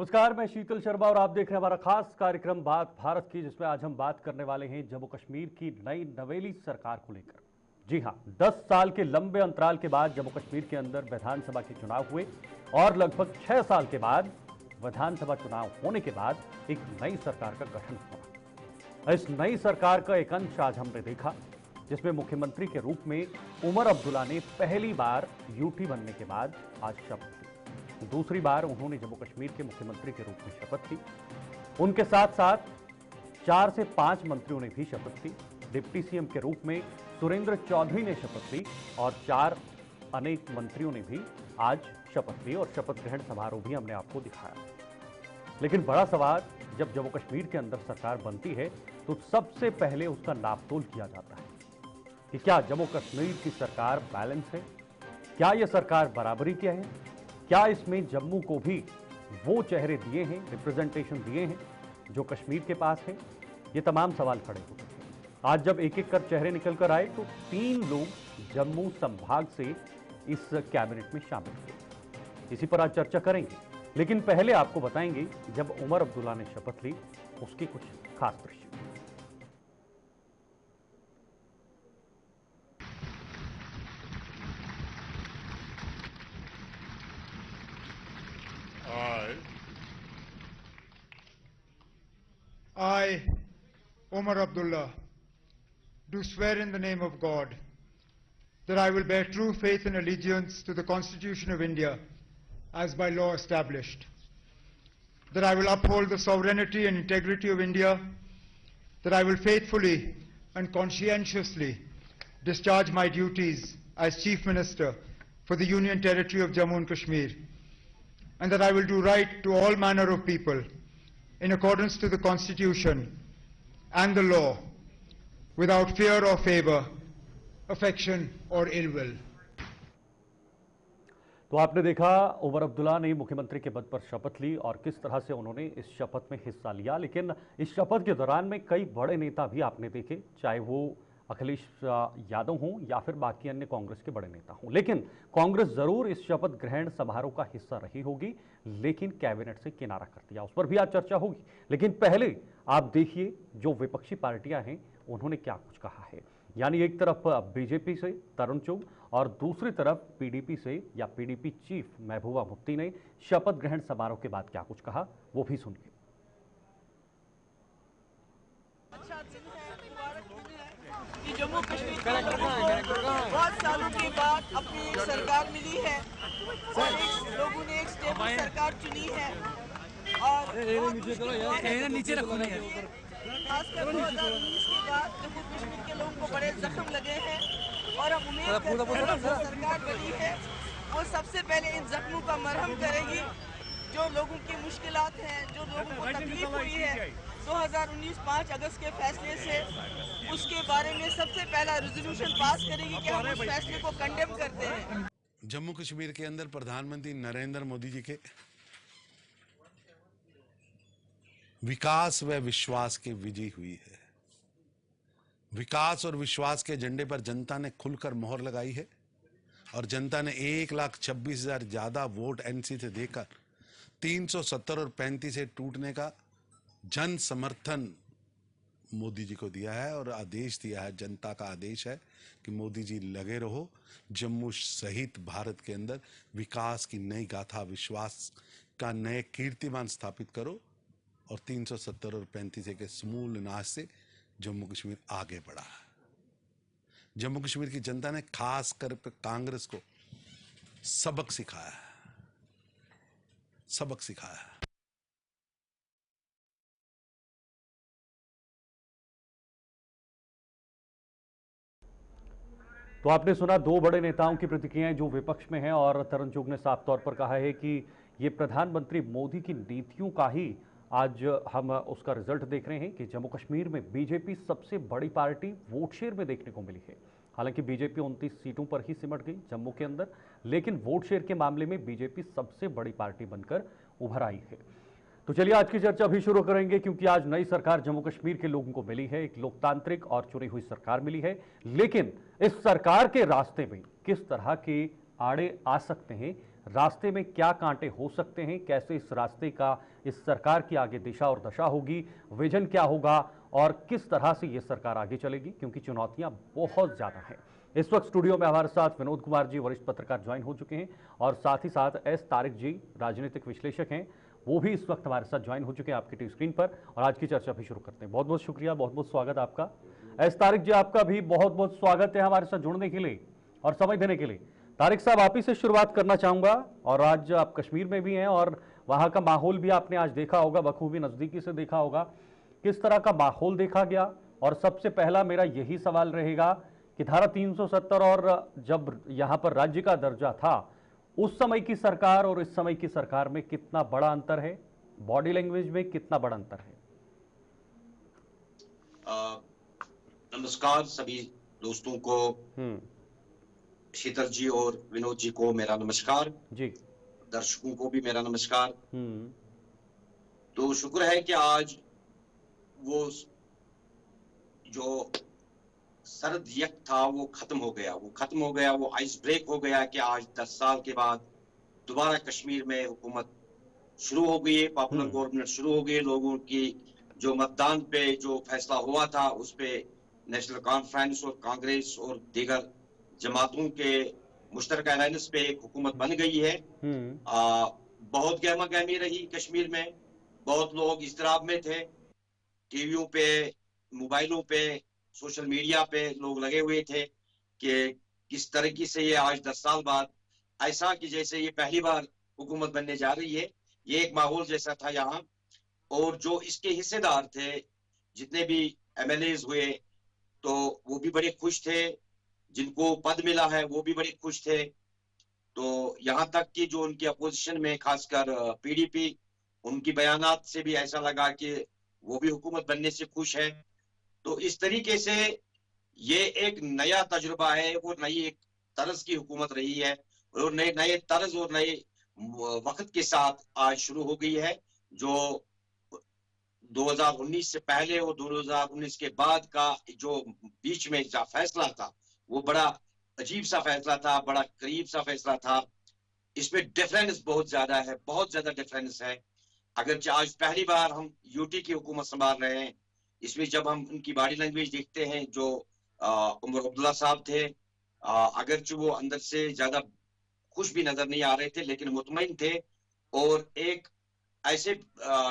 नमस्कार, मैं शीतल शर्मा और आप देख रहे हैं हमारा खास कार्यक्रम बात भारत की, जिसमें आज हम बात करने वाले हैं जम्मू कश्मीर की नई नवेली सरकार को लेकर। जी हां, 10 साल के लंबे अंतराल के बाद जम्मू कश्मीर के अंदर विधानसभा के चुनाव हुए और लगभग 6 साल के बाद विधानसभा चुनाव होने के बाद एक नई सरकार का गठन हुआ। इस नई सरकार का एक अंश आज हमने देखा, जिसमें मुख्यमंत्री के रूप में उमर अब्दुल्ला ने पहली बार यूटी बनने के बाद आज शपथ ली। दूसरी बार उन्होंने जम्मू कश्मीर के मुख्यमंत्री के रूप में शपथ ली। उनके साथ साथ 4 से 5 मंत्रियों ने भी शपथ ली। डिप्टी सीएम के रूप में सुरेंद्र चौधरी ने शपथ ली और 4 अनेक मंत्रियों ने भी आज शपथ ली और शपथ ग्रहण समारोह भी हमने आपको दिखाया। लेकिन बड़ा सवाल, जब जम्मू कश्मीर के अंदर सरकार बनती है तो सबसे पहले उसका नापतोल किया जाता है कि क्या जम्मू कश्मीर की सरकार बैलेंस है, क्या यह सरकार बराबरी की है, क्या इसमें जम्मू को भी वो चेहरे दिए हैं, रिप्रेजेंटेशन दिए हैं जो कश्मीर के पास है। ये तमाम सवाल खड़े होते हैं। आज जब एक एक कर चेहरे निकल कर आए तो 3 लोग जम्मू संभाग से इस कैबिनेट में शामिल हुए। इसी पर आज चर्चा करेंगे, लेकिन पहले आपको बताएंगे जब उमर अब्दुल्ला ने शपथ ली उसके कुछ खास दृश्य। I, Omar Abdullah, do swear in the name of God that I will bear true faith and allegiance to the Constitution of India as by law established, that I will uphold the sovereignty and integrity of India, that I will faithfully and conscientiously discharge my duties as Chief Minister for the Union Territory of Jammu and Kashmir, and that I will do right to all manner of people in accordance to the Constitution and the law, without fear or favor, affection or ill will. तो आपने देखा उमर अब्दुल्ला ने मुख्यमंत्री के पद पर शपथ ली और किस तरह से उन्होंने इस शपथ में हिस्सा लिया। लेकिन इस शपथ के दौरान में कई बड़े नेता भी आपने देखे, चाहे वो अखिलेश यादव हों या फिर बाकी अन्य कांग्रेस के बड़े नेता हों। लेकिन कांग्रेस जरूर इस शपथ ग्रहण समारोह का हिस्सा रही होगी, लेकिन कैबिनेट से किनारा कर दिया, उस पर भी आज चर्चा होगी। लेकिन पहले आप देखिए जो विपक्षी पार्टियां हैं उन्होंने क्या कुछ कहा है। यानी एक तरफ बीजेपी से तरुण चुग और दूसरी तरफ पीडीपी से या पीडीपी चीफ महबूबा मुफ्ती ने शपथ ग्रहण समारोह के बाद क्या कुछ कहा, वो भी सुनिए। अच्छा दिन है, मुबारक दिन है कि जम्मू कश्मीर के लोगों को बहुत सालों के बाद अपनी सरकार मिली है और लोगों ने एक स्टेबल सरकार चुनी है और नीचे रखो खासकर 2019 के बाद जम्मू कश्मीर के लोगों को बड़े जख्म लगे हैं और हम उम्मीद करते हैं जो सरकार बनी है वो सबसे पहले इन जख्मों का मरहम करेगी। जो लोगों की मुश्किलात हैं, जो लोगों को तकलीफ हुई है 2019 5 अगस्त के फैसले से, उसके बारे में सबसे पहला रेजोल्यूशन पास करेगी कि हम उस फैसले को कंडेम करते हैं। जम्मू कश्मीर के अंदर प्रधानमंत्री नरेंद्र मोदी जी के विकास व विश्वास की विजय हुई है। विकास और विश्वास के एजेंडे पर जनता ने खुलकर मोहर लगाई है और जनता ने 1,26,000 ज्यादा वोट एनसी से देकर 370 और 35 से टूटने का जन समर्थन मोदी जी को दिया है और आदेश दिया है, जनता का आदेश है कि मोदी जी लगे रहो, जम्मू सहित भारत के अंदर विकास की नई गाथा, विश्वास का नए कीर्तिमान स्थापित करो और 370 और 35 के समूल नाश से जम्मू कश्मीर आगे बढ़ा है। जम्मू कश्मीर की जनता ने खास कर कांग्रेस को सबक सिखाया है, सबक सिखाया है। तो आपने सुना 2 बड़े नेताओं की प्रतिक्रियाएं जो विपक्ष में हैं और तरुण चुग ने साफ तौर पर कहा है कि ये प्रधानमंत्री मोदी की नीतियों का ही आज हम उसका रिजल्ट देख रहे हैं कि जम्मू कश्मीर में बीजेपी सबसे बड़ी पार्टी वोट शेयर में देखने को मिली है। हालांकि बीजेपी 29 सीटों पर ही सिमट गई जम्मू के अंदर, लेकिन वोट शेयर के मामले में बीजेपी सबसे बड़ी पार्टी बनकर उभर आई है। तो चलिए आज की चर्चा भी शुरू करेंगे, क्योंकि आज नई सरकार जम्मू कश्मीर के लोगों को मिली है, एक लोकतांत्रिक और चुनी हुई सरकार मिली है। लेकिन इस सरकार के रास्ते में किस तरह के आड़े आ सकते हैं रास्ते में क्या कांटे हो सकते हैं, कैसे इस रास्ते का इस सरकार की आगे दिशा और दशा होगी, विजन क्या होगा और किस तरह से ये सरकार आगे चलेगी, क्योंकि चुनौतियां बहुत ज्यादा हैं। इस वक्त स्टूडियो में हमारे साथ विनोद कुमार जी वरिष्ठ पत्रकार ज्वाइन हो चुके हैं और साथ ही साथ एस तारिक जी राजनीतिक विश्लेषक हैं, वो भी इस वक्त हमारे साथ ज्वाइन हो चुके हैं आपकी टीवी स्क्रीन पर। और आज की चर्चा भी शुरू करते हैं। बहुत बहुत शुक्रिया, बहुत बहुत स्वागत आपका। एस तारिक जी, आपका भी बहुत बहुत स्वागत है हमारे साथ जुड़ने के लिए और समय देने के लिए। तारिक साहब, आप ही से शुरुआत करना चाहूंगा। और आज आप कश्मीर में भी हैं और वहां का माहौल भी आपने आज देखा होगा, बखूबी नजदीकी से देखा होगा, किस तरह का माहौल देखा गया। और सबसे पहला मेरा यही सवाल रहेगा कि धारा 370 और जब यहां पर राज्य का दर्जा था, उस समय की सरकार और इस समय की सरकार में कितना बड़ा अंतर है, बॉडी लैंग्वेज में कितना बड़ा अंतर है? नमस्कार सभी दोस्तों को, शीतल जी और विनोद जी को मेरा नमस्कार जी। दर्शकों को भी मेरा नमस्कार। तो शुक्र है कि आज वो जो सर्द यक था वो खत्म हो गया, वो आइस ब्रेक हो गया कि आज 10 साल के बाद दोबारा कश्मीर में हुकूमत शुरू हो गई है, पॉपुलर गवर्नमेंट शुरू हो गई। लोगों की जो मतदान पे जो फैसला हुआ था उस पे नेशनल कॉन्फ्रेंस और कांग्रेस और दीगर जमातों के मुश्तरका अलायंस पे एक हुकूमत बन गई है। बहुत गहमा गहमी रही कश्मीर में, बहुत लोग इज़्तिराब में थे, टीवियों पे, मोबाइलों पे, सोशल मीडिया पे लोग लगे हुए थे कि किस तरीके से ये आज 10 साल बाद ऐसा कि जैसे ये पहली बार हुकूमत बनने जा रही है, ये एक माहौल जैसा था यहाँ। और जो इसके हिस्सेदार थे, जितने भी एमएलएज हुए, तो वो भी बड़े खुश थे, जिनको पद मिला है वो भी बड़े खुश थे। तो यहाँ तक कि जो उनकी अपोजिशन में खासकर पीडीपी, उनकी बयानात से भी ऐसा लगा कि वो भी हुकूमत बनने से खुश है। तो इस तरीके से ये एक नया तजुर्बा है और नई एक तर्ज की हुकूमत रही है और नए तर्ज और नए वक्त के साथ आज शुरू हो गई है। जो 2019 से पहले और 2019 के बाद का जो बीच में जो फैसला था वो बड़ा अजीब सा फैसला था, बड़ा करीब सा फैसला था। इसमें डिफरेंस बहुत ज्यादा है, बहुत ज्यादा डिफरेंस है। अगर आज पहली बार हम यूटी की हुकूमत संभाल रहे हैं, इसमें जब हम उनकी बॉडी लैंग्वेज देखते हैं, जो उमर अब्दुल्ला साहब थे, अगरचे वो अंदर से ज्यादा खुश भी नजर नहीं आ रहे थे लेकिन मुतमईन थे और एक ऐसे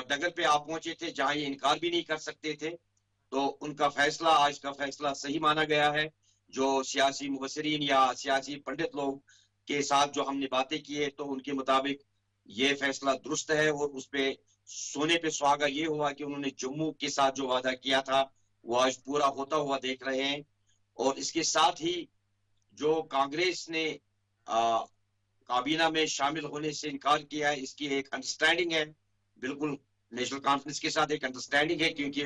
डगर पे आप पहुंचे थे जहां ये इनकार भी नहीं कर सकते थे। तो उनका फैसला, आज का फैसला सही माना गया है। जो सियासी मुबसरीन या सियासी पंडित लोग के साथ जो हमने बातें की है, तो उनके मुताबिक ये फैसला दुरुस्त है और उस पे सोने पे सुहागा ये हुआ कि उन्होंने जम्मू के साथ जो वादा किया था वो आज पूरा होता हुआ देख रहे हैं। और इसके साथ ही जो कांग्रेस ने काबीना में शामिल होने से इनकार किया है, इसकी एक अंडरस्टैंडिंग है, बिल्कुल नेशनल कॉन्फ्रेंस के साथ एक अंडरस्टैंडिंग है, क्योंकि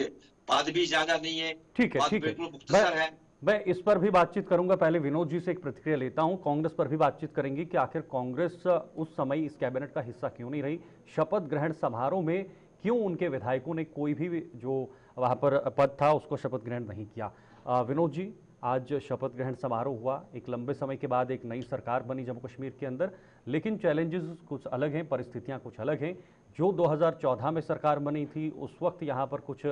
पद भी ज्यादा नहीं है। ठीक है, बिल्कुल मुख्तसर है। मैं इस पर भी बातचीत करूंगा, पहले विनोद जी से एक प्रतिक्रिया लेता हूं। कांग्रेस पर भी बातचीत करेंगे कि आखिर कांग्रेस उस समय इस कैबिनेट का हिस्सा क्यों नहीं रही, शपथ ग्रहण समारोह में क्यों उनके विधायकों ने कोई भी जो वहां पर पद था उसको शपथ ग्रहण नहीं किया। विनोद जी, आज शपथ ग्रहण समारोह हुआ, एक लंबे समय के बाद एक नई सरकार बनी जम्मू कश्मीर के अंदर, लेकिन चैलेंजेस कुछ अलग हैं, परिस्थितियां कुछ अलग हैं। जो 2014 में सरकार बनी थी उस वक्त यहाँ पर कुछ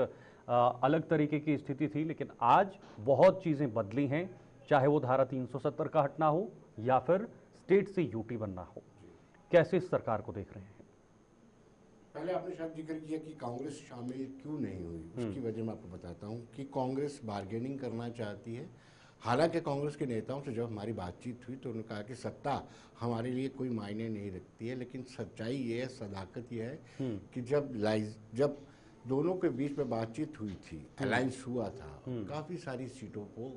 अलग तरीके की स्थिति थी, लेकिन आज बहुत चीज़ें बदली हैं, चाहे वो धारा 370 का हटना हो या फिर स्टेट से यूटी बनना हो। कैसे इस सरकार को देख रहे हैं? पहले आपने शायद जिक्र किया कि कांग्रेस शामिल क्यों नहीं हुई, उसकी वजह मैं आपको बताता हूँ कि कांग्रेस बार्गेनिंग करना चाहती है। हालांकि कांग्रेस के नेताओं से जब हमारी बातचीत हुई तो उन्होंने कहा कि सत्ता हमारे लिए कोई मायने नहीं रखती है, लेकिन सच्चाई ये है, सदाकत ये है कि जब दोनों के बीच में बातचीत हुई थी, अलायंस हुआ था, काफ़ी सारी सीटों को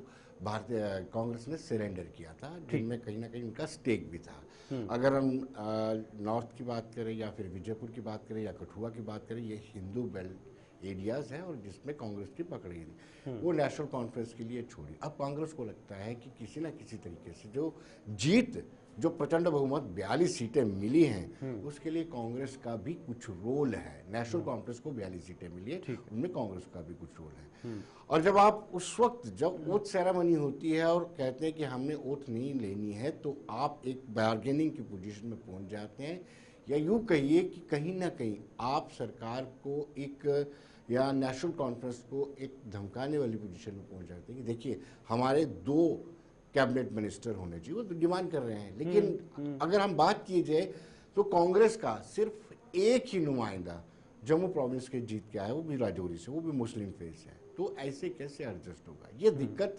भारतीय कांग्रेस ने सरेंडर किया था, जिनमें कहीं ना कहीं उनका स्टेक भी था। अगर हम नॉर्थ की बात करें या फिर विजयपुर की बात करें या कठुआ की बात करें, ये हिंदू बेल्ट एरियाज हैं और जिसमें कांग्रेस की पकड़ गई थी, वो नेशनल कॉन्फ्रेंस के लिए छोड़ी। अब कांग्रेस को लगता है कि किसी ना किसी तरीके से जो जीत जो प्रचंड बहुमत 42 सीटें मिली हैं उसके लिए कांग्रेस का भी कुछ रोल है। नेशनल कॉन्फ्रेंस को 42 सीटें मिली है, उनमें कांग्रेस का भी कुछ रोल है। और जब आप उस वक्त जब ओथ सेरेमनी होती है और कहते हैं कि हमने ओथ नहीं लेनी है, तो आप एक बार्गेनिंग की पोजीशन में पहुंच जाते हैं, या यूँ कहिए कि कहीं ना कहीं आप सरकार को एक या नेशनल कॉन्फ्रेंस को एक धमकाने वाली पोजीशन में पहुंच जाते हैं कि देखिए हमारे 2 कैबिनेट मिनिस्टर होने चाहिए, वो तो डिमांड कर रहे हैं। लेकिन अगर हम बात की जाए तो कांग्रेस का सिर्फ एक ही नुमाइंदा जम्मू प्रोविंस के जीत के आया, वो भी राजौरी से, वो भी मुस्लिम फेस है। तो ऐसे कैसे एडजस्ट होगा? ये दिक्कत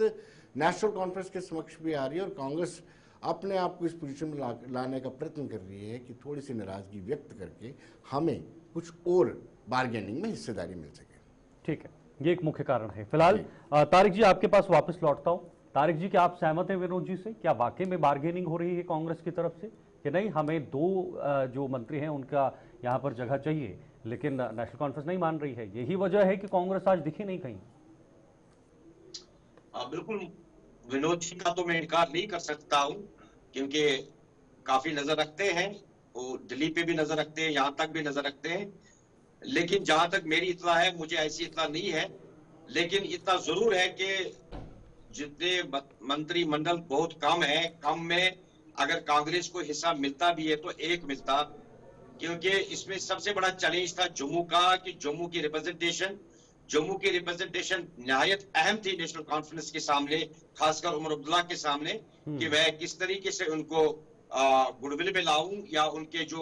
नेशनल कॉन्फ्रेंस के समक्ष भी आ रही है और कांग्रेस अपने आप को इस पोजीशन में लाने का प्रयत्न कर रही है कि थोड़ी सी नाराजगी व्यक्त करके हमें कुछ और बार्गेनिंग में हिस्सेदारी मिल सके। ठीक है, ये एक मुख्य कारण है। फिलहाल तारिक जी आपके पास वापस लौटता हूँ। तारिक जी, क्या आप सहमत हैं विनोद जी से? क्या वाकई में बार्गेनिंग हो रही है कांग्रेस की तरफ से कि नहीं, हमें 2 जो मंत्री हैं उनका यहाँ पर जगह चाहिए, लेकिन नेशनल कॉन्फ्रेंस नहीं मान रही है? यही वजह है कि कांग्रेस आज दिखी नहीं कहीं। बिल्कुल, विनोद जी का तो मैं इनकार नहीं कर सकता हूँ, क्योंकि काफी नजर रखते हैं, वो दिल्ली पे भी नजर रखते हैं, यहाँ तक भी नजर रखते हैं। लेकिन जहां तक मेरी इत्तला है, मुझे ऐसी इत्तला नहीं है, लेकिन इतना जरूर है कि जितने मंत्रिमंडल बहुत कम है, कम में अगर कांग्रेस को हिस्सा मिलता भी है तो एक मिलता, क्योंकि इसमें सबसे बड़ा चैलेंज था जम्मू का, कि जम्मू की रिप्रेजेंटेशन निहायत अहम थी नेशनल कॉन्फ्रेंस के सामने, खासकर उमर अब्दुल्ला के सामने, कि वह किस तरीके से उनको गुडविल में लाऊं, या उनके जो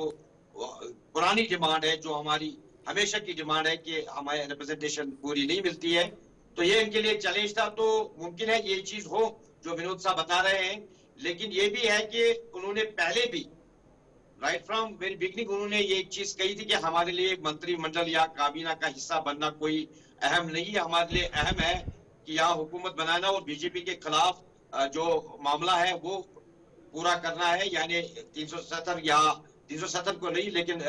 पुरानी डिमांड है, जो हमारी हमेशा की डिमांड है कि हमारे रिप्रेजेंटेशन पूरी नहीं मिलती है, तो ये इनके लिए चैलेंज था। तो मुमकिन है ये चीज हो जो विनोद साहब बता रहे हैं, लेकिन ये भी है कि उन्होंने पहले भी राइट फ्रॉम वेरी बिगनिंग उन्होंने ये चीज कही थी कि हमारे लिए मंत्रिमंडल या काबीना का हिस्सा बनना कोई अहम नहीं है, हमारे लिए अहम है कि यहाँ हुकूमत बनाना और बीजेपी के खिलाफ जो मामला है वो पूरा करना है। यानी 370 या 370 को नहीं, लेकिन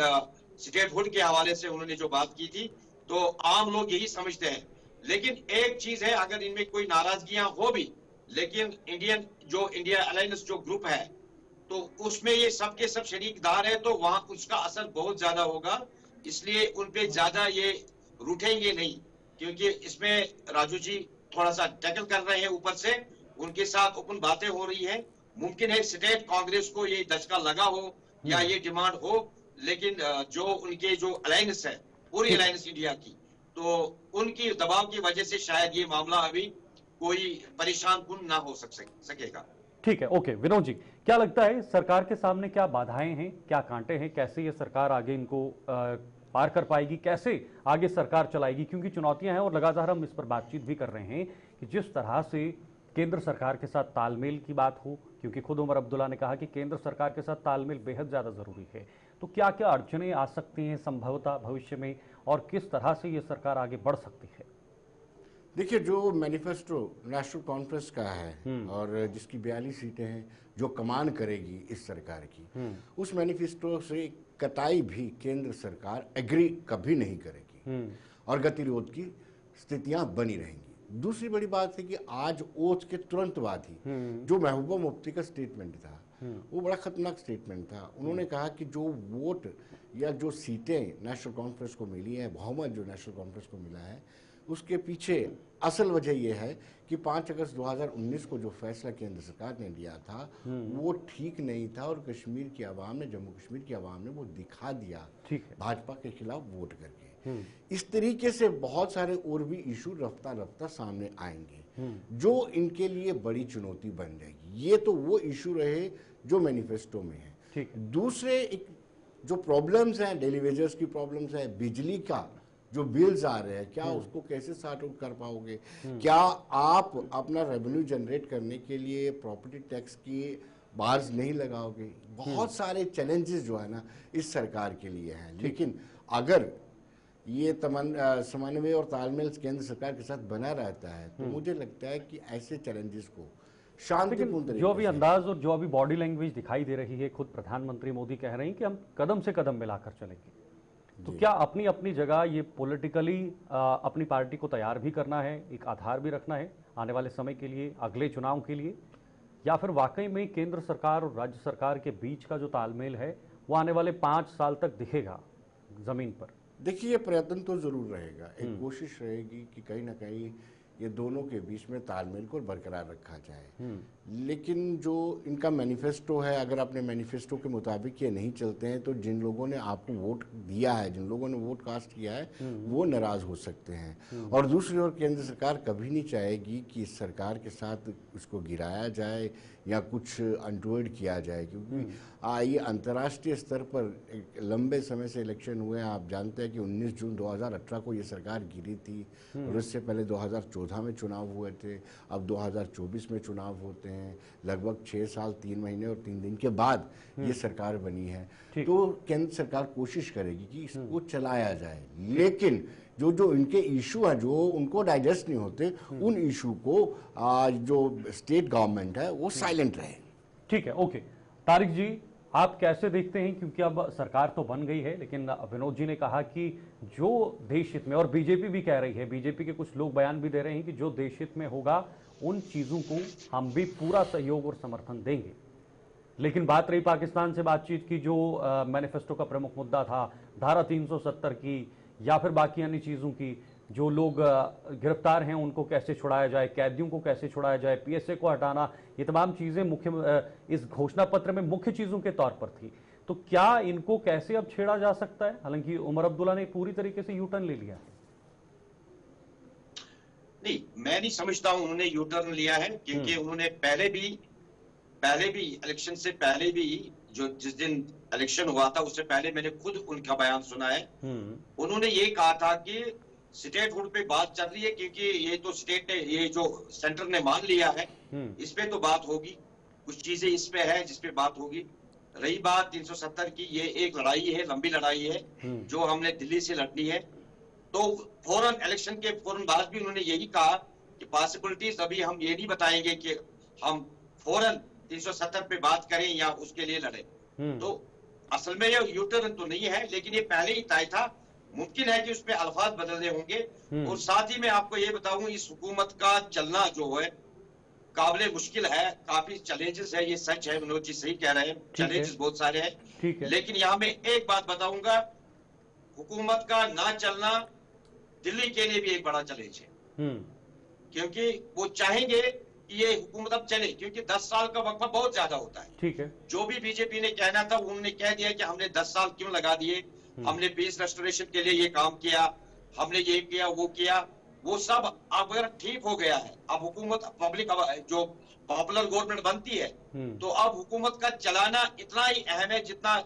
स्टेटहुड के हवाले से उन्होंने जो बात की थी, तो आम लोग यही समझते हैं। लेकिन एक चीज है, अगर इनमें कोई नाराजगियां हो भी, लेकिन इंडिया अलायंस जो ग्रुप है, तो उसमें ये सबके सब शरीकदार है, तो वहां उसका असर बहुत ज्यादा होगा। इसलिए उन पे ज्यादा ये रूठेंगे नहीं, क्योंकि इसमें राजू जी थोड़ा सा टैकल कर रहे हैं ऊपर से, उनके साथ ओपन बातें हो रही है। मुमकिन है स्टेट कांग्रेस को ये दचका लगा हो या ये डिमांड हो, लेकिन जो उनके जो अलायंस है, पूरी अलायंस इंडिया की, तो उनकी दबाव की वजह से शायद ये मामला अभी कोई परेशान कुन ना हो सकेगा। ठीक है, ओके। विनोद जी, क्या लगता है सरकार के सामने क्या बाधाएं हैं, क्या कांटे हैं, कैसे ये सरकार आगे इनको पार कर पाएगी, कैसे आगे सरकार चलाएगी? क्योंकि चुनौतियां हैं और लगातार हम इस पर बातचीत भी कर रहे हैं कि जिस तरह से केंद्र सरकार के साथ तालमेल की बात हो, क्योंकि खुद उमर अब्दुल्ला ने कहा कि केंद्र सरकार के साथ तालमेल बेहद ज्यादा जरूरी है, तो क्या क्या अड़चनें आ सकती हैं संभवतः भविष्य में, और किस तरह से ये सरकार आगे बढ़ सकती है? देखिए, जो मैनिफेस्टो नेशनल कॉन्फ्रेंस का है और जिसकी 42 सीटें हैं, जो कमान करेगी इस सरकार की, उस मैनिफेस्टो से कतई भी केंद्र सरकार एग्री कभी नहीं करेगी और गतिरोध की स्थितियां बनी रहेंगी। दूसरी बड़ी बात है कि आज ओथ के तुरंत बाद ही जो महबूबा मुफ्ती का स्टेटमेंट था, वो बड़ा खतरनाक स्टेटमेंट था। उन्होंने कहा कि जो वोट या जो सीटें नेशनल कॉन्फ्रेंस को मिली है, बहुमत जो नेशनल कॉन्फ्रेंस को मिला है, उसके पीछे असल वजह यह है कि 5 अगस्त 2019 को जो फैसला केंद्र सरकार ने लिया था वो ठीक नहीं था, और कश्मीर की आवाम ने, जम्मू कश्मीर की आवाम ने वो दिखा दिया भाजपा के खिलाफ वोट करके। इस तरीके से बहुत सारे और भी इशू रफ्ता रफ्ता सामने आएंगे जो इनके लिए बड़ी चुनौती बन जाएगी। ये तो वो इशू रहे जो मैनिफेस्टो में है। दूसरे एक जो प्रॉब्लम्स हैं, डेली वेजेस की प्रॉब्लम्स है, बिजली का जो बिल्स आ रहे हैं, क्या उसको कैसे सॉर्ट आउट कर पाओगे? क्या आप अपना रेवेन्यू जनरेट करने के लिए प्रॉपर्टी टैक्स की बार्स नहीं लगाओगे? बहुत सारे चैलेंजेस जो है ना इस सरकार के लिए हैं। लेकिन अगर ये समन्वय और तालमेल केंद्र सरकार के साथ बना रहता है तो मुझे लगता है कि ऐसे चैलेंजेस को शांतिपूर्ण तरीके जो भी अंदाज और जो अभी बॉडी लैंग्वेज दिखाई दे रही है, खुद प्रधानमंत्री मोदी कह रहे हैं कि हम कदम से कदम मिलाकर चलेंगे, तो क्या अपनी अपनी जगह ये पॉलिटिकली अपनी पार्टी को तैयार भी करना है, एक आधार भी रखना है आने वाले समय के लिए, अगले चुनाव के लिए? या फिर वाकई में केंद्र सरकार और राज्य सरकार के बीच का जो तालमेल है वो आने वाले 5 साल तक दिखेगा जमीन पर? देखिए, ये प्रयत्न तो जरूर रहेगा, एक कोशिश रहेगी कि कहीं ना कहीं ये दोनों के बीच में तालमेल को बरकरार रखा जाए। लेकिन जो इनका मैनिफेस्टो है, अगर अपने मैनिफेस्टो के मुताबिक ये नहीं चलते हैं तो जिन लोगों ने आपको वोट दिया है, जिन लोगों ने वोट कास्ट किया है, वो नाराज हो सकते हैं। और दूसरी ओर केंद्र सरकार कभी नहीं चाहेगी कि इस सरकार के साथ उसको गिराया जाए या कुछ अनटूवर्ड किया जाए, क्योंकि ये अंतर्राष्ट्रीय स्तर पर एक लंबे समय से इलेक्शन हुए हैं। आप जानते हैं कि 19 जून 2018 को ये सरकार गिरी थी और उससे पहले 2014 में चुनाव हुए थे, अब 2024 में चुनाव होते हैं। लगभग 6 साल 3 महीने और 3 दिन के बाद ये सरकार बनी है। तो केंद्र सरकार कोशिश करेगी कि इसको चलाया जाए, लेकिन जो जो इनके इशू हैं जो उनको डाइजेस्ट नहीं होते, उन इशू को जो स्टेट गवर्नमेंट है वो साइलेंट रहे। ठीक है, ओके। तारिक जी, आप कैसे देखते हैं, क्योंकि अब सरकार तो बन गई है, लेकिन विनोद जी ने कहा कि जो देश हित में, और बीजेपी भी कह रही है, बीजेपी के कुछ लोग बयान भी दे रहे हैं कि जो देश हित में होगा उन चीजों को हम भी पूरा सहयोग और समर्थन देंगे। लेकिन बात रही पाकिस्तान से बातचीत की, जो मैनिफेस्टो का प्रमुख मुद्दा था, धारा 370 की या फिर बाकी अन्य चीजों की, जो लोग गिरफ्तार हैं उनको कैसे छुड़ाया जाए, कैदियों को कैसे छुड़ाया जाए, पीएसए को हटाना, ये तमाम चीजें मुख्य इस घोषणा पत्र में मुख्य चीजों के तौर पर थी। तो क्या इनको कैसे अब छेड़ा जा सकता है? हालांकि उमर अब्दुल्ला ने पूरी तरीके से यू टर्न ले लिया है। नहीं, मैं नहीं समझता हूं उन्होंने यू टर्न लिया है, क्योंकि उन्होंने पहले भी इलेक्शन से पहले भी, जो जिस दिन इलेक्शन हुआ था उससे पहले मैंने खुद उनका बयान सुना है। उन्होंने ये कहा था कि स्टेटहुड पे बात चल रही है, क्योंकि ये तो स्टेट ने, ये जो सेंटर ने मान लिया है, इस पे तो बात होगी, कुछ चीजें इस पे है जिस पे बात होगी। रही बात 370 की, ये एक लड़ाई है, लंबी लड़ाई है जो हमने दिल्ली से लड़नी है। तो फौरन इलेक्शन के फौरन बाद भी उन्होंने यही कहा कि पॉसिबिलिटीज अभी हम ये नहीं बताएंगे कि हम फौरन 370 पे बात करें या उसके लिए लड़े। तो असल में ये यूटर्न तो नहीं है, लेकिन ये पहले ही तय था। मुमकिन है कि उसमें अल्फाज बदलने होंगे। और साथ ही मैं आपको ये बताऊं, इस हुकूमत का चलना जो है काबिले मुश्किल है, काफी चैलेंजेस है, ये सच है, विनोद जी सही कह रहे हैं, चैलेंजेस बहुत सारे हैं। लेकिन यहाँ मैं एक बात बताऊंगा, हुकूमत का ना चलना दिल्ली के लिए भी एक बड़ा चैलेंज है, क्योंकि वो चाहेंगे कि ये हुकूमत अब चले, क्योंकि 10 साल का वक्फा बहुत ज्यादा होता है। ठीक है, जो भी बीजेपी ने कहना था उन्होंने कह दिया कि हमने 10 साल क्यों लगा दिए, हमने पीस रेस्टोरेशन के लिए ये काम किया, हमने ये किया वो किया, वो सब अब अगर ठीक हो गया है, अब हुकूमत पब्लिक जो पॉपुलर गवर्नमेंट बनती है, तो अब हुकूमत का चलाना इतना ही अहम है जितना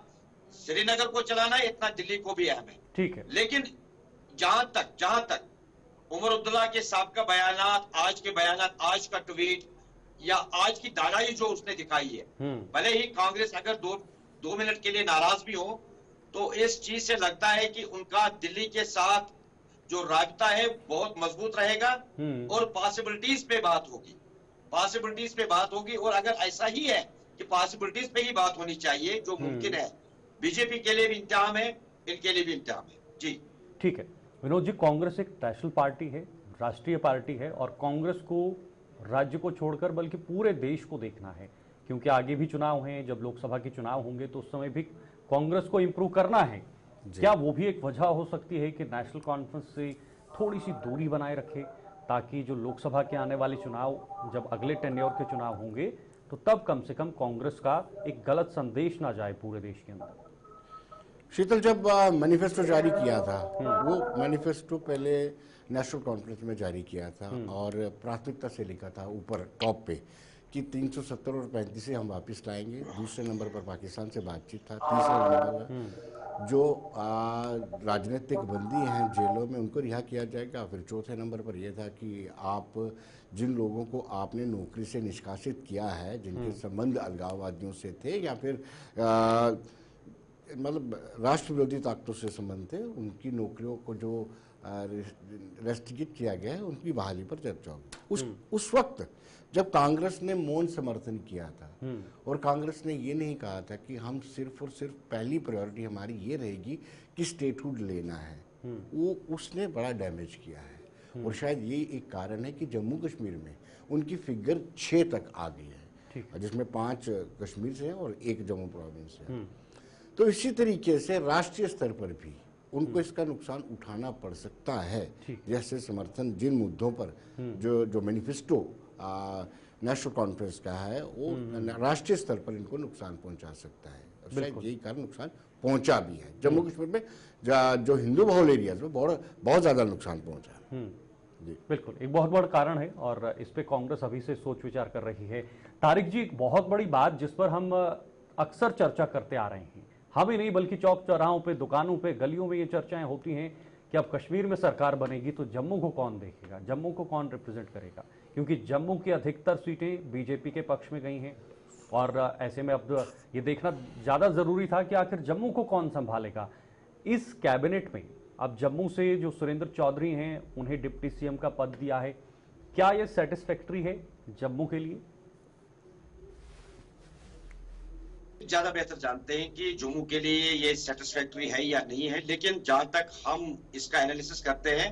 श्रीनगर को चलाना है, इतना दिल्ली को भी अहम है। ठीक है, लेकिन जहां तक उमर अब्दुल्ला के साहब बयानात, आज के बयानात, आज का ट्वीट या आज की दानाई जो उसने दिखाई है, भले ही कांग्रेस अगर दो मिनट के लिए नाराज भी हो, तो इस चीज से लगता है कि उनका दिल्ली के साथ जो राबता है बहुत मजबूत रहेगा और पॉसिबिलिटीज पे बात होगी, पॉसिबिलिटीज पे बात होगी। और अगर ऐसा ही है कि पॉसिबिलिटीज पे ही बात होनी चाहिए, जो मुमकिन है, बीजेपी के लिए भी इम्तिहान है, इनके लिए भी इम्तिहान है। जी ठीक है विनोद जी, कांग्रेस एक नेशनल पार्टी है, राष्ट्रीय पार्टी है, और कांग्रेस को राज्य को छोड़कर बल्कि पूरे देश को देखना है, क्योंकि आगे भी चुनाव हैं, जब लोकसभा के चुनाव होंगे तो उस समय भी कांग्रेस को इंप्रूव करना है। क्या वो भी एक वजह हो सकती है कि नेशनल कॉन्फ्रेंस से थोड़ी सी दूरी बनाए रखे, ताकि जो लोकसभा के आने वाले चुनाव, जब अगले टेन्योर के चुनाव होंगे, तो तब कम से कम कांग्रेस का एक गलत संदेश ना जाए पूरे देश के अंदर? शीतल, जब मैनिफेस्टो जारी किया था, वो मैनिफेस्टो पहले नेशनल कॉन्फ्रेंस में जारी किया था और प्राथमिकता से लिखा था ऊपर टॉप पे कि 370 और 35 से हम वापस लाएंगे। दूसरे नंबर पर पाकिस्तान से बातचीत था। तीसरे नंबर जो राजनीतिक बंदी हैं जेलों में उनको रिहा किया जाएगा। फिर चौथे नंबर पर यह था कि आप जिन लोगों को आपने नौकरी से निष्कासित किया है, जिनके संबंध अलगाववादियों से थे या फिर मतलब राष्ट्र विरोधी ताकतों से संबंध थे, उनकी नौकरियों को जो रेस्ट्रिक्ट किया गया है, उनकी बहाली पर चर्चा होगी। उस वक्त जब कांग्रेस ने मौन समर्थन किया था और कांग्रेस ने ये नहीं कहा था कि हम सिर्फ और सिर्फ पहली प्रायोरिटी हमारी ये रहेगी कि स्टेटहुड लेना है, वो उसने बड़ा डैमेज किया है। और शायद ये एक कारण है कि जम्मू कश्मीर में उनकी फिगर 6 तक आ गई है। जिसमें 5 कश्मीर से हैं और 1 जम्मू प्रोविंस है। तो इसी तरीके से राष्ट्रीय स्तर पर भी उनको इसका नुकसान उठाना पड़ सकता है। जैसे समर्थन जिन मुद्दों पर जो मैनिफेस्टो नेशनल कॉन्फ्रेंस का है वो राष्ट्रीय स्तर पर इनको नुकसान पहुंचा सकता है, और शायद यही कारण नुकसान पहुंचा भी है। जम्मू कश्मीर में जो हिंदू बहुल एरियाज में बहुत ज्यादा नुकसान पहुंचा है। जी बिल्कुल, एक बहुत बड़ा कारण है और इस पे कांग्रेस अभी से सोच विचार कर रही है। तारिक जी, एक बहुत बड़ी बात जिस पर हम अक्सर चर्चा करते आ रहे हैं, हम ही नहीं बल्कि चौक चौराहों पे, दुकानों पे, गलियों में ये चर्चाएं होती हैं कि अब कश्मीर में सरकार बनेगी तो जम्मू को कौन देखेगा, जम्मू को कौन रिप्रेजेंट करेगा, क्योंकि जम्मू की अधिकतर सीटें बीजेपी के पक्ष में गई हैं और ऐसे में अब ये देखना ज़्यादा ज़रूरी था कि आखिर जम्मू को कौन संभालेगा। इस कैबिनेट में अब जम्मू से जो सुरेंद्र चौधरी हैं उन्हें डिप्टी सीएम का पद दिया है, क्या ये सेटिस्फैक्ट्री है जम्मू के लिए? ज्यादा बेहतर जानते हैं कि जम्मू के लिए ये सेटिस्फैक्टरी है या नहीं है, लेकिन जहां तक हम इसका एनालिसिस करते हैं,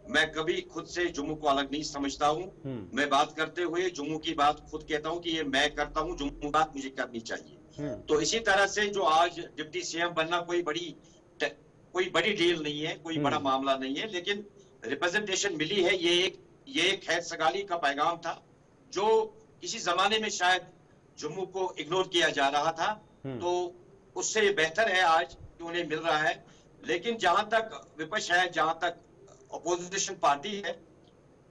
मैं कभी खुद से जम्मू को अलग नहीं समझता हूं। मैं बात करते हुए जम्मू की बात खुद कहता हूं कि ये मैं करता हूं, जम्मू बात मुझे करनी चाहिए। तो इसी तरह से जो आज डिप्टी सीएम बनना कोई बड़ी डील नहीं है, कोई बड़ा मामला नहीं है, लेकिन रिप्रेजेंटेशन मिली है। ये एक खैर सगाली का पैगाम था जो किसी जमाने में शायद जम्मू को इग्नोर किया जा रहा था, तो उससे बेहतर है आज कि उन्हें मिल रहा है। लेकिन जहां तक विपक्ष है, जहां तक अपोजिशन पार्टी है,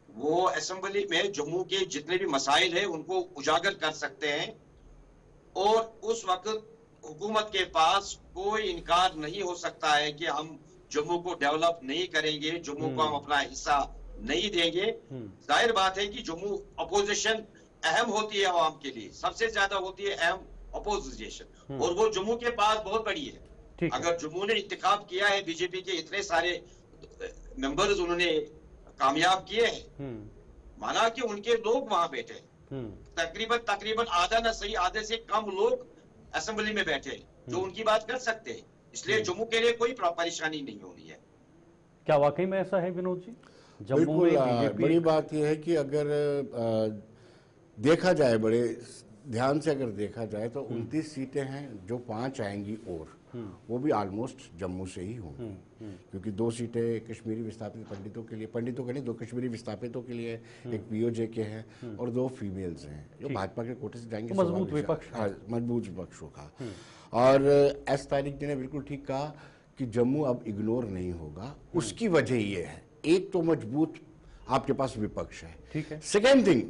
वो असेंबली में जम्मू के जितने भी मसाइल है उनको उजागर कर सकते हैं और उस वक्त हुकूमत के पास कोई इनकार नहीं हो सकता है कि हम जम्मू को डेवलप नहीं करेंगे, जम्मू को हम अपना हिस्सा नहीं देंगे। जाहिर बात है कि जम्मू अपोजिशन अहम होती है आवाम के लिए, सबसे ज्यादा होती है अहम अपोजिशन, और वो जम्मू के पास बहुत बड़ी है। अगर जम्मू ने इंतखाब किया है, बीजेपी के इतने सारे मेंबर्स उन्होंने कामयाब किए हैं, माना कि उनके लोग वहां बैठे, तकरीबन आधा ना सही आधे से कम लोग असेंबली में बैठे जो उनकी बात कर सकते हैं, इसलिए जम्मू के लिए कोई परेशानी नहीं होनी है। क्या वाकई में ऐसा है विनोद जी? जम्मू में बीजेपी बड़ी बात यह है कि अगर देखा जाए, बड़े ध्यान से अगर देखा जाए तो 29 सीटें हैं, जो 5 आएंगी और वो भी ऑलमोस्ट जम्मू से ही होंगी, क्योंकि 2 सीटें कश्मीरी विस्थापित पंडितों के नहीं, 2 कश्मीरी विस्थापितों के लिए, एक पीओजे के हैं और 2 फीमेल्स हैं जो भाजपा के कोटे से जाएंगे। मजबूत विपक्ष, मजबूत विपक्ष होगा। और एस तारिक जी ने बिल्कुल ठीक कहा कि जम्मू अब इग्नोर नहीं होगा। उसकी वजह ये है, एक तो मजबूत आपके पास विपक्ष है, ठीक है। सेकेंड थिंग,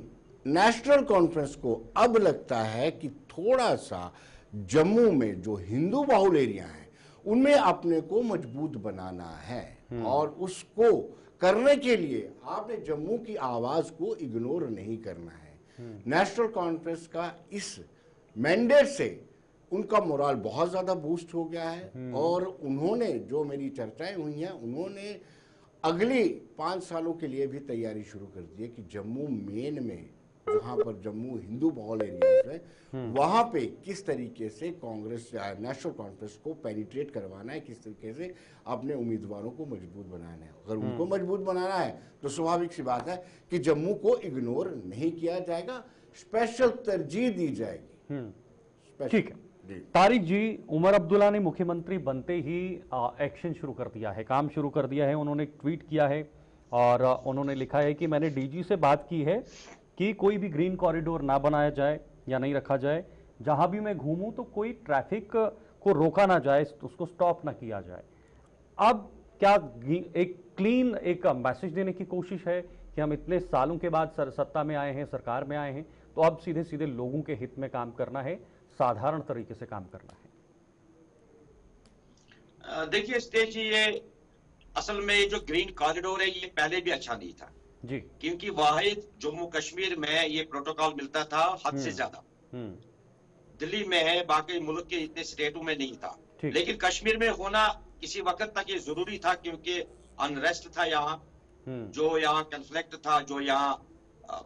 नेशनल कॉन्फ्रेंस को अब लगता है कि थोड़ा सा जम्मू में जो हिंदू बाहुल एरिया है उनमें अपने को मजबूत बनाना है, और उसको करने के लिए आपने जम्मू की आवाज को इग्नोर नहीं करना है। नेशनल कॉन्फ्रेंस का इस मैंडेट से उनका मोराल बहुत ज्यादा बूस्ट हो गया है, और उन्होंने, जो मेरी चर्चाएं हुई हैं, उन्होंने अगली 5 सालों के लिए भी तैयारी शुरू कर दी है कि जम्मू मेन में, जहां पर जम्मू हिंदू बहुल एरियाज है, वहां पे किस तरीके से कांग्रेस या नेशनल कॉन्फ्रेंस को पेनिट्रेट करवाना है, किस तरीके से अपने उम्मीदवारों को मजबूत बनाना है। अगर उनको मजबूत बनाना है तो स्वाभाविक सी बात है कि जम्मू को इग्नोर नहीं किया जाएगा, स्पेशल तरजीह दी जाएगी। ठीक है तारिक जी, उमर अब्दुल्ला ने मुख्यमंत्री बनते ही एक्शन शुरू कर दिया है, काम शुरू कर दिया है। उन्होंने ट्वीट किया है और उन्होंने लिखा है कि मैंने डीजी से बात की है कि कोई भी ग्रीन कॉरिडोर ना बनाया जाए या नहीं रखा जाए, जहां भी मैं घूमूं तो कोई ट्रैफिक को रोका ना जाए, उसको स्टॉप ना किया जाए। अब क्या एक क्लीन एक मैसेज देने की कोशिश है कि हम इतने सालों के बाद सत्ता में आए हैं, सरकार में आए हैं, तो अब सीधे सीधे लोगों के हित में काम करना है, साधारण तरीके से काम करना है? देखिए स्टेज जी, ये असल में जो ग्रीन कॉरिडोर है ये पहले भी अच्छा नहीं था जी, क्योंकि वाहिद जम्मू कश्मीर में ये प्रोटोकॉल मिलता था हद से ज्यादा। दिल्ली में है, बाकी मुल्क के इतने स्टेटों में नहीं था, लेकिन कश्मीर में होना किसी वक्त तक ये जरूरी था क्योंकि अनरेस्ट था यहाँ, जो यहाँ कन्फ्लिक्ट था, जो यहाँ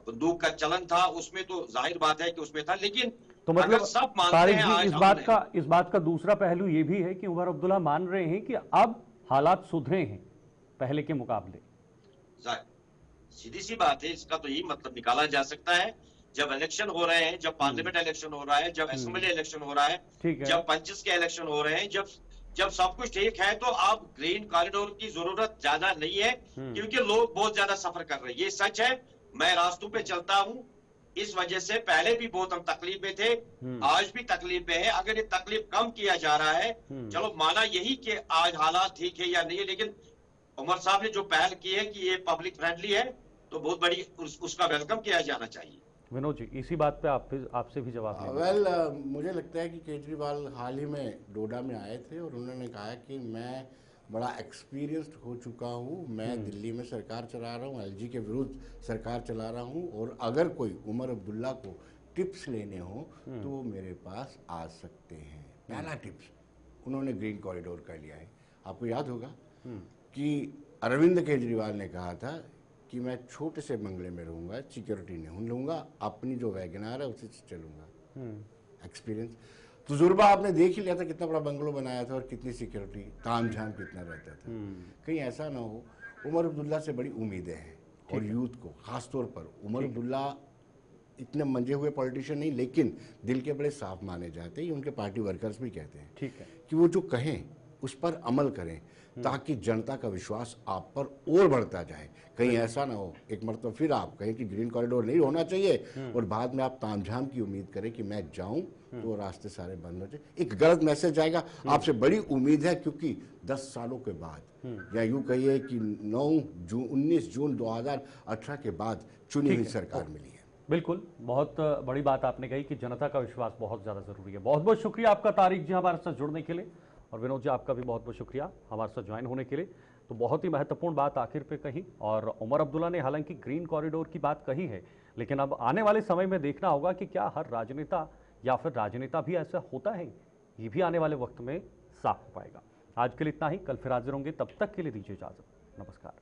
बंदूक का चलन था, उसमें तो जाहिर बात है कि उसमें था। लेकिन तो मतलब सब मानते तारिक हैं जी, इस बात का दूसरा पहलू ये भी है कि उमर अब्दुल्ला मान रहे हैं कि अब हालात सुधरे हैं पहले के मुकाबले। सीधी सी बात है, इसका तो यही मतलब निकाला जा सकता है जब इलेक्शन हो रहे हैं, जब पार्लियामेंट इलेक्शन हो रहा है, जब असेंबली इलेक्शन हो रहा है, ठीक है। जब पंचेस के इलेक्शन हो रहे हैं, जब सब कुछ ठीक है, तो अब ग्रीन कॉरिडोर की जरूरत ज्यादा नहीं है, क्योंकि लोग बहुत ज्यादा सफर कर रहे हैं। ये सच है, मैं रास्तों पे चलता हूं, इस वजह से पहले भी बहुत हम तकलीफ में थे, आज भी तकलीफ में है। अगर ये तकलीफ कम किया जा रहा है, चलो माना यही कि आज हालात ठीक है या नहीं है, लेकिन उमर साहब ने जो पहल की है कि ये पब्लिक फ्रेंडली है, तो बहुत बड़ी उसका वेलकम किया जाना चाहिए। विनोद जी, इसी बात पे आपसे भी जवाब लेंगे। वेल मुझे लगता है कि केजरीवाल हाल ही में डोडा में आए थे और उन्होंने कहा कि मैं बड़ा एक्सपीरियंस्ड हो चुका हूँ, मैं दिल्ली में सरकार चला रहा हूँ, एलजी के विरुद्ध सरकार चला रहा हूँ, और अगर कोई उमर अब्दुल्ला को टिप्स लेने हो तो वो मेरे पास आ सकते हैं। पहला टिप्स उन्होंने ग्रीन कॉरिडोर का लिया है। आपको याद होगा कि अरविंद केजरीवाल ने कहा था कि मैं छोटे से बंगले में रहूंगा, सिक्योरिटी नहीं लूंगा, अपनी जो वैगनार है उसी से चलूंगा। एक्सपीरियंस तजुर्बा आपने देख ही लिया था, कितना बड़ा बंगलो बनाया था और कितनी सिक्योरिटी, ताम झाम कितना रहता था। कहीं ऐसा ना हो। उमर अब्दुल्ला से बड़ी उम्मीदें हैं, और यूथ को खासतौर पर। उमर अब्दुल्ला इतने मंजे हुए पॉलिटिशियन नहीं, लेकिन दिल के बड़े साफ माने जाते हैं, उनके पार्टी वर्कर्स भी कहते हैं। ठीक है कि वो जो कहें उस पर अमल करें, ताकि जनता का विश्वास आप पर और बढ़ता जाए। कहीं ऐसा ना हो एक मरतबा फिर आप कहें कि ग्रीन कॉरिडोर नहीं होना चाहिए, और बाद में आप तामझाम की उम्मीद करें कि मैं जाऊं तो रास्ते सारे बंद हो जाए। एक गलत मैसेज आएगा। आपसे बड़ी उम्मीद है, क्योंकि 10 सालों के बाद, या यूं कहिए कि 19 जून 2018 के बाद चुनी हुई सरकार मिली है। बिल्कुल, बहुत बड़ी बात आपने कही कि जनता का विश्वास बहुत ज़्यादा ज़रूरी है। बहुत बहुत शुक्रिया आपका तारिक जी हमारे साथ जुड़ने के लिए, और विनोद जी आपका भी बहुत बहुत शुक्रिया हमारे साथ ज्वाइन होने के लिए। तो बहुत ही महत्वपूर्ण बात आखिर पे कही, और उमर अब्दुल्ला ने हालांकि ग्रीन कॉरिडोर की बात कही है, लेकिन अब आने वाले समय में देखना होगा कि क्या हर राजनेता या फिर राजनेता भी ऐसा होता है, ये भी आने वाले वक्त में साफ हो पाएगा। आज के लिए इतना ही, कल फिर हाजिर होंगे, तब तक के लिए दीजिए इजाज़त। नमस्कार।